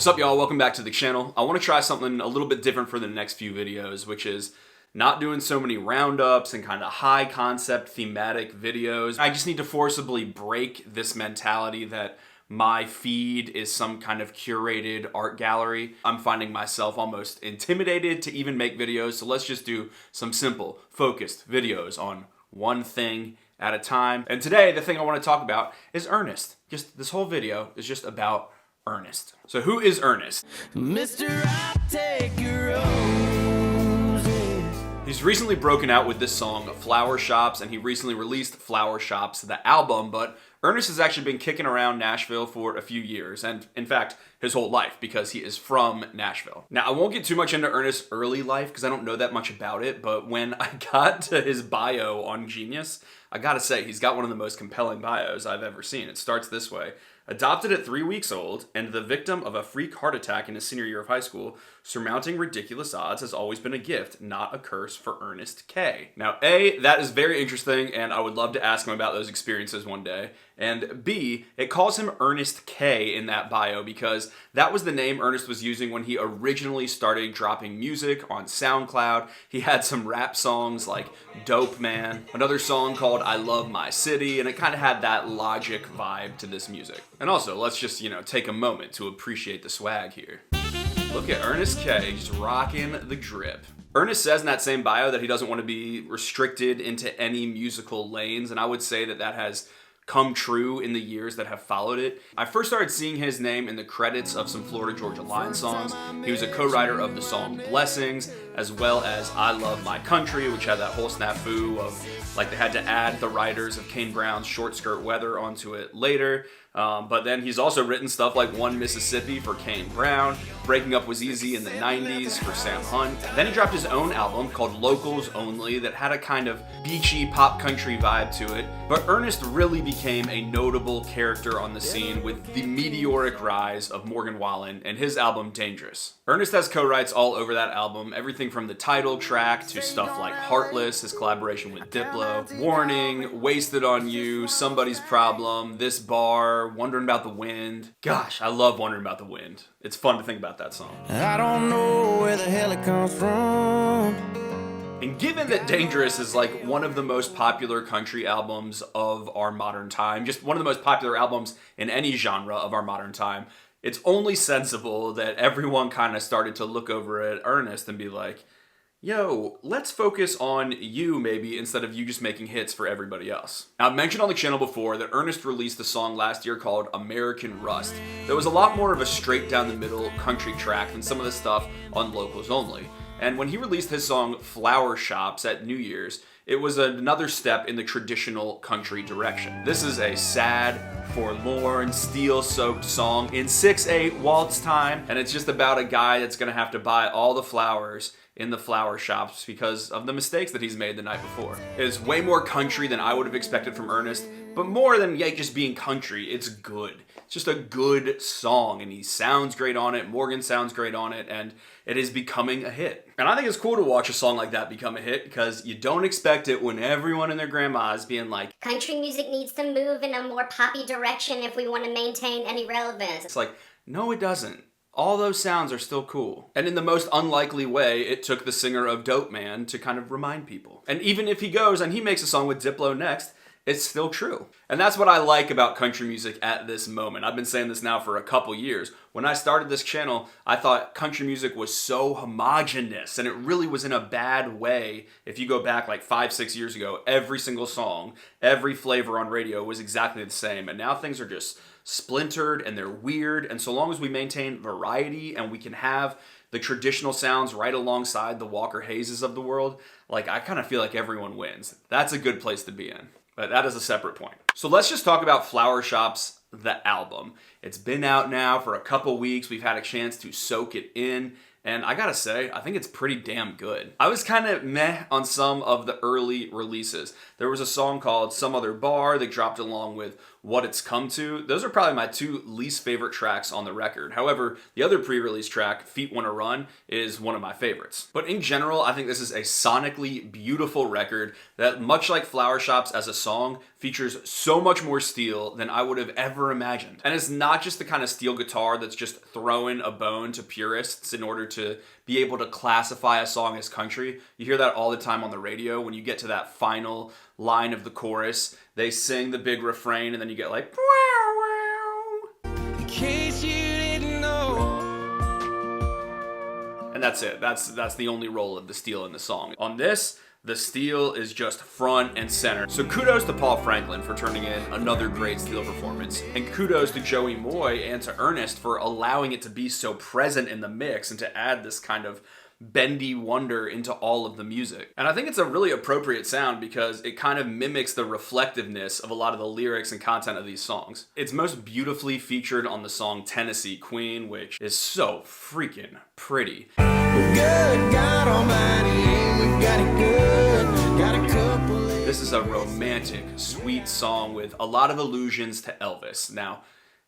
What's up, y'all? Welcome back to the channel. I want to try something a little bit different for the next few videos, which is not doing so many roundups and kind of high concept thematic videos. I just need to forcibly break this mentality that my feed is some kind of curated art gallery. I'm finding myself almost intimidated to even make videos, so let's just do some simple, focused videos on one thing at a time. And today, the thing I want to talk about is Ernest. Just this whole video is just about Ernest. So who is Ernest? Mr. I take your roses. He's recently broken out with this song, Flower Shops, and he recently released Flower Shops, the album, but Ernest has actually been kicking around Nashville for a few years, and in fact, his whole life, because he is from Nashville. Now, I won't get too much into Ernest's early life, because I don't know that much about it, but when I got to his bio on Genius, I gotta say, he's got one of the most compelling bios I've ever seen. It starts this way. Adopted at 3 weeks old, and the victim of a freak heart attack in his senior year of high school, surmounting ridiculous odds has always been a gift, not a curse for Ernest K. Now, A, that is very interesting, and I would love to ask him about those experiences one day. And B, it calls him Ernest K in that bio because that was the name Ernest was using when he originally started dropping music on SoundCloud. He had some rap songs like Dope Man, another song called I Love My City, and it kind of had that Logic vibe to this music. And also, let's just, take a moment to appreciate the swag here. Look at Ernest K just rocking the drip. Ernest says in that same bio that he doesn't want to be restricted into any musical lanes, and I would say that that has come true in the years that have followed it. I first started seeing his name in the credits of some Florida Georgia Line songs. He was a co-writer of the song Blessings, as well as I Love My Country, which had that whole snafu of, they had to add the writers of Kane Brown's Short Skirt Weather onto it later. But then he's also written stuff like One Mississippi for Kane Brown, Breaking Up Was Easy in the 90s for Sam Hunt. Then he dropped his own album called Locals Only that had a kind of beachy pop country vibe to it. But Ernest really became a notable character on the scene with the meteoric rise of Morgan Wallen and his album Dangerous. Ernest has co-writes all over that album, everything from the title track to stuff like Heartless, his collaboration with Diplo, Warning, Wasted on You, Somebody's Problem, This Bar, Wondering About the Wind. Gosh, I love Wondering About the Wind. It's fun to think about that song. I don't know where the hell it comes from. And given that Dangerous is one of the most popular country albums of our modern time, just one of the most popular albums in any genre of our modern time, it's only sensible that everyone kind of started to look over at Ernest and be like, yo, let's focus on you maybe instead of you just making hits for everybody else. Now, I've mentioned on the channel before that Ernest released a song last year called American Rust that was a lot more of a straight down the middle country track than some of the stuff on Locals Only. And when he released his song Flower Shops at New Year's, it was another step in the traditional country direction. This is a sad, forlorn, steel-soaked song in 6/8 waltz time, and it's just about a guy that's gonna have to buy all the flowers in the flower shops because of the mistakes that he's made the night before. It's way more country than I would have expected from Ernest, but more than just being country, it's good. It's just a good song, and he sounds great on it, Morgan sounds great on it, and it is becoming a hit. And I think it's cool to watch a song like that become a hit because you don't expect it when everyone and their grandma is being like, country music needs to move in a more poppy direction if we want to maintain any relevance. It's like, no, it doesn't. All those sounds are still cool. And in the most unlikely way, it took the singer of Dope Man to kind of remind people. And even if he goes and he makes a song with Diplo next, it's still true. And that's what I like about country music at this moment. I've been saying this now for a couple years. When I started this channel, I thought country music was so homogenous, and it really was in a bad way. If you go back 5-6 years ago, every single song, every flavor on radio was exactly the same. And now things are just splintered and they're weird. And so long as we maintain variety and we can have the traditional sounds right alongside the Walker Hayes of the world, I kind of feel like everyone wins. That's a good place to be in. But that is a separate point. So let's just talk about Flower Shops, the album. It's been out now for a couple weeks. We've had a chance to soak it in. And I gotta say, I think it's pretty damn good. I was kind of meh on some of the early releases. There was a song called Some Other Bar that dropped along with What It's Come To, those are probably my two least favorite tracks on the record. However, the other pre-release track, Feet Wanna Run, is one of my favorites. But in general, I think this is a sonically beautiful record that, much like Flower Shops as a song, features so much more steel than I would have ever imagined. And it's not just the kind of steel guitar that's just throwing a bone to purists in order to be able to classify a song as country. You hear that all the time on the radio. When you get to that final line of the chorus, they sing the big refrain and then you get like, wow, wow. In case you didn't know. And that's it. That's the only role of the steel in the song. On this, the steel is just front and center. So kudos to Paul Franklin for turning in another great steel performance. And kudos to Joey Moy and to Ernest for allowing it to be so present in the mix and to add this kind of bendy wonder into all of the music. And I think it's a really appropriate sound because it kind of mimics the reflectiveness of a lot of the lyrics and content of these songs. It's most beautifully featured on the song Tennessee Queen, which is so freaking pretty. Good God Almighty, we got it good. Got a couple. This is a romantic, sweet song with a lot of allusions to Elvis. Now,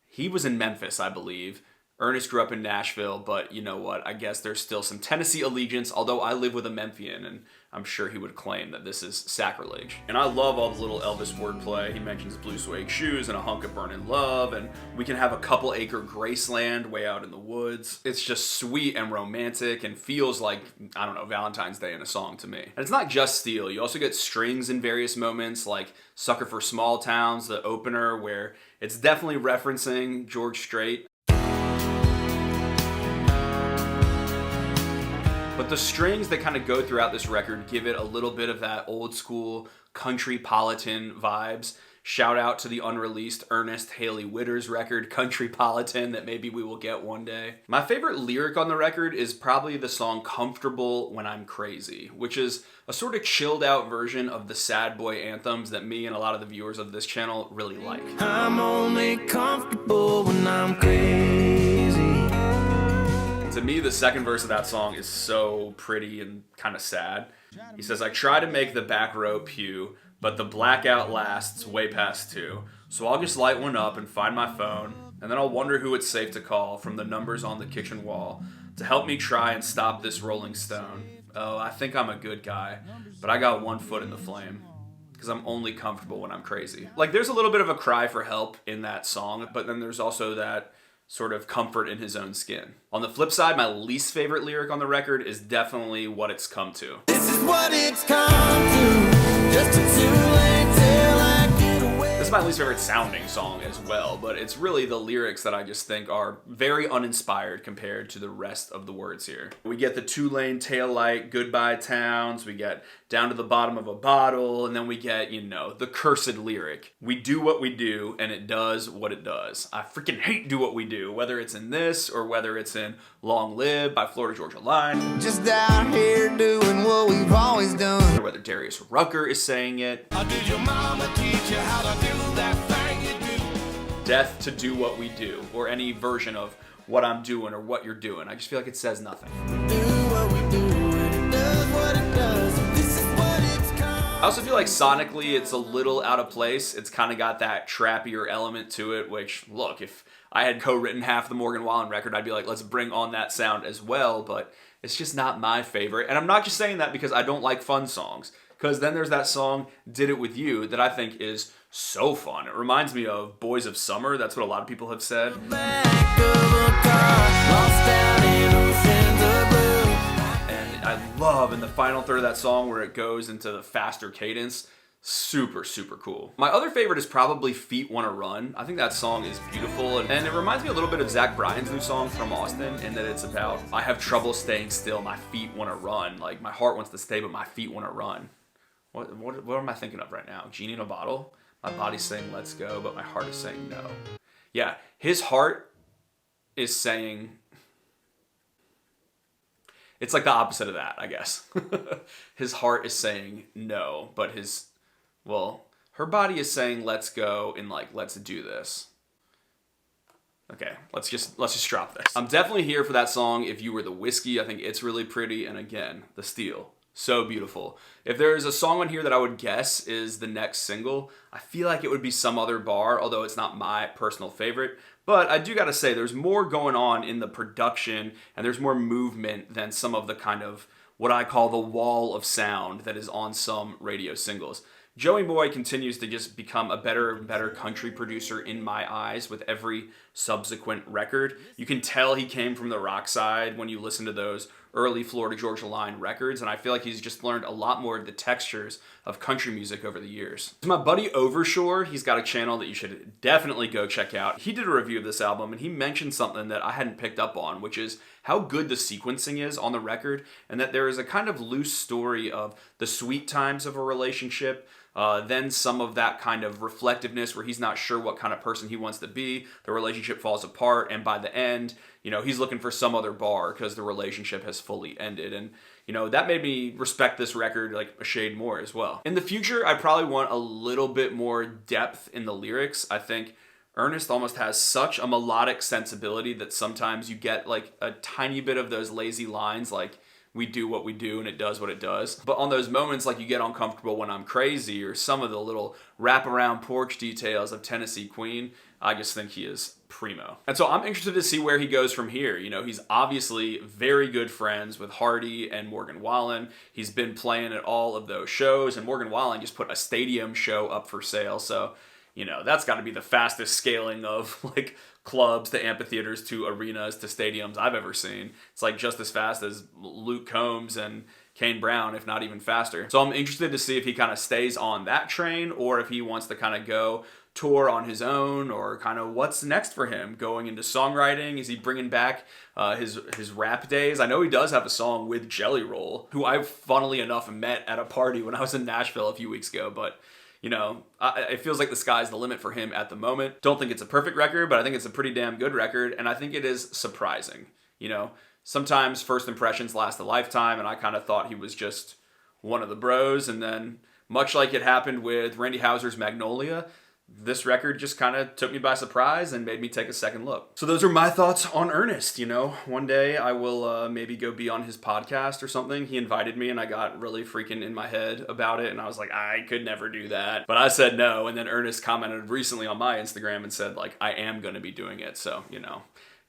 he was in Memphis, I believe. Ernest grew up in Nashville, but you know what? I guess there's still some Tennessee allegiance, although I live with a Memphian, and I'm sure he would claim that this is sacrilege. And I love all the little Elvis wordplay. He mentions blue suede shoes and a hunk of burning love, and we can have a couple acre Graceland way out in the woods. It's just sweet and romantic and feels like, I don't know, Valentine's Day in a song to me. And it's not just steel. You also get strings in various moments, like Sucker for Small Towns, the opener, where it's definitely referencing George Strait. But the strings that kind of go throughout this record give it a little bit of that old school country-politan vibes. Shout out to the unreleased Ernest Haley Witters record, Country-Politan, that maybe we will get one day. My favorite lyric on the record is probably the song Comfortable When I'm Crazy, which is a sort of chilled out version of the sad boy anthems that me and a lot of the viewers of this channel really like. I'm only comfortable when I'm crazy. To me, the second verse of that song is so pretty and kind of sad. He says, I try to make the back row pew, but the blackout lasts way past 2. So I'll just light one up and find my phone, and then I'll wonder who it's safe to call from the numbers on the kitchen wall to help me try and stop this rolling stone. Oh, I think I'm a good guy, but I got one foot in the flame, because I'm only comfortable when I'm crazy. Like, there's a little bit of a cry for help in that song, but then there's also that sort of comfort in his own skin. On the flip side, my least favorite lyric on the record is definitely What It's Come To. This is what it's come to. Just a too late till I get away. This is my least favorite sounding song as well, but it's really the lyrics that I just think are very uninspired compared to the rest of the words here. We get the 2-lane taillight, goodbye towns, we get down to the bottom of a bottle, and then we get, you know, the cursed lyric. We do what we do, and it does what it does. I freaking hate Do What We Do, whether it's in this or whether it's in Long Live by Florida Georgia Line. Just out here doing what we've always done. Or whether Darius Rucker is saying it. How did your mama teach you how to do that thing you do? Death to Do What We Do, or any version of what I'm doing or what you're doing. I just feel like it says nothing. Do what we do, and it does what it does. This is what it's come. I also feel like sonically it's a little out of place. It's kind of got that trappier element to it, which, look, if I had co-written half the Morgan Wallen record, I'd be like, let's bring on that sound as well, but it's just not my favorite. And I'm not just saying that because I don't like fun songs, because then there's that song, Did It With You, that I think is so fun. It reminds me of Boys of Summer. That's what a lot of people have said. Back of a car, lost out in oceans of blue. And I love in the final third of that song where it goes into the faster cadence. Super, super cool. My other favorite is probably Feet Wanna Run. I think that song is beautiful, and it reminds me a little bit of Zach Bryan's new song From Austin, in that it's about, I have trouble staying still, my feet wanna run. Like, my heart wants to stay, but my feet wanna run. What am I thinking of right now? Genie in a Bottle? My body's saying let's go, but my heart is saying no. Yeah, his heart is saying, it's like the opposite of that, I guess. His heart is saying no, but her body is saying let's go and like, let's do this. Okay, let's just drop this. I'm definitely here for that song If You Were the Whiskey. I think it's really pretty, and again, the steel So beautiful. If there's a song on here that I would guess is the next single, I feel like it would be Some Other Bar, although it's not my personal favorite. But I do gotta say, there's more going on in the production, and there's more movement than some of the kind of what I call the wall of sound that is on some radio singles. Joey Boy continues to just become a better and better country producer in my eyes with every subsequent record. You can tell he came from the rock side when you listen to those early Florida Georgia Line records, and I feel like he's just learned a lot more of the textures of country music over the years. To my buddy Overshore, he's got a channel that you should definitely go check out. He did a review of this album, and he mentioned something that I hadn't picked up on, which is how good the sequencing is on the record, and that there is a kind of loose story of the sweet times of a relationship, then some of that kind of reflectiveness where he's not sure what kind of person he wants to be, the relationship falls apart, and by the end, he's looking for some other bar because the relationship has fully ended. And, that made me respect this record like a shade more as well. In the future, I probably want a little bit more depth in the lyrics. I think Ernest almost has such a melodic sensibility that sometimes you get like a tiny bit of those lazy lines like, we do what we do and it does what it does. But on those moments like you get uncomfortable when I'm crazy or some of the little wraparound porch details of Tennessee Queen, I just think he is primo. And so I'm interested to see where he goes from here. He's obviously very good friends with Hardy and Morgan Wallen. He's been playing at all of those shows, and Morgan Wallen just put a stadium show up for sale. So, that's got to be the fastest scaling of like clubs to amphitheaters to arenas to stadiums I've ever seen. It's like just as fast as Luke Combs and Kane Brown, if not even faster. So I'm interested to see if he kind of stays on that train or if he wants to kind of go tour on his own, or kind of what's next for him going into songwriting. Is he bringing back his rap days? I know he does have a song with Jelly Roll, who I funnily enough met at a party when I was in Nashville a few weeks ago, but it feels like the sky's the limit for him at the moment. Don't think it's a perfect record, but I think it's a pretty damn good record, and I think it is surprising. Sometimes first impressions last a lifetime, and I kind of thought he was just one of the bros, and then much like it happened with Randy Houser's Magnolia, this record just kind of took me by surprise and made me take a second look. So those are my thoughts on Ernest. One day I will maybe go be on his podcast or something. He invited me and I got really freaking in my head about it, and I was like, I could never do that. But I said no, and then Ernest commented recently on my Instagram and said like, I am going to be doing it. So,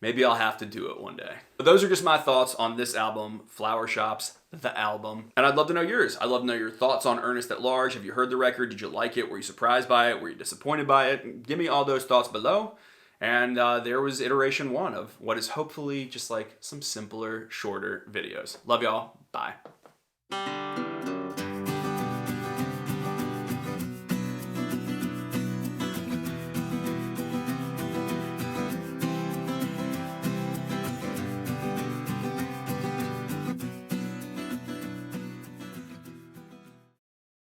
maybe I'll have to do it one day. But those are just my thoughts on this album, Flower Shops, the album. And I'd love to know yours. I'd love to know your thoughts on Ernest at large. Have you heard the record? Did you like it? Were you surprised by it? Were you disappointed by it? Give me all those thoughts below. And there was iteration 1 of what is hopefully just like some simpler, shorter videos. Love y'all. Bye.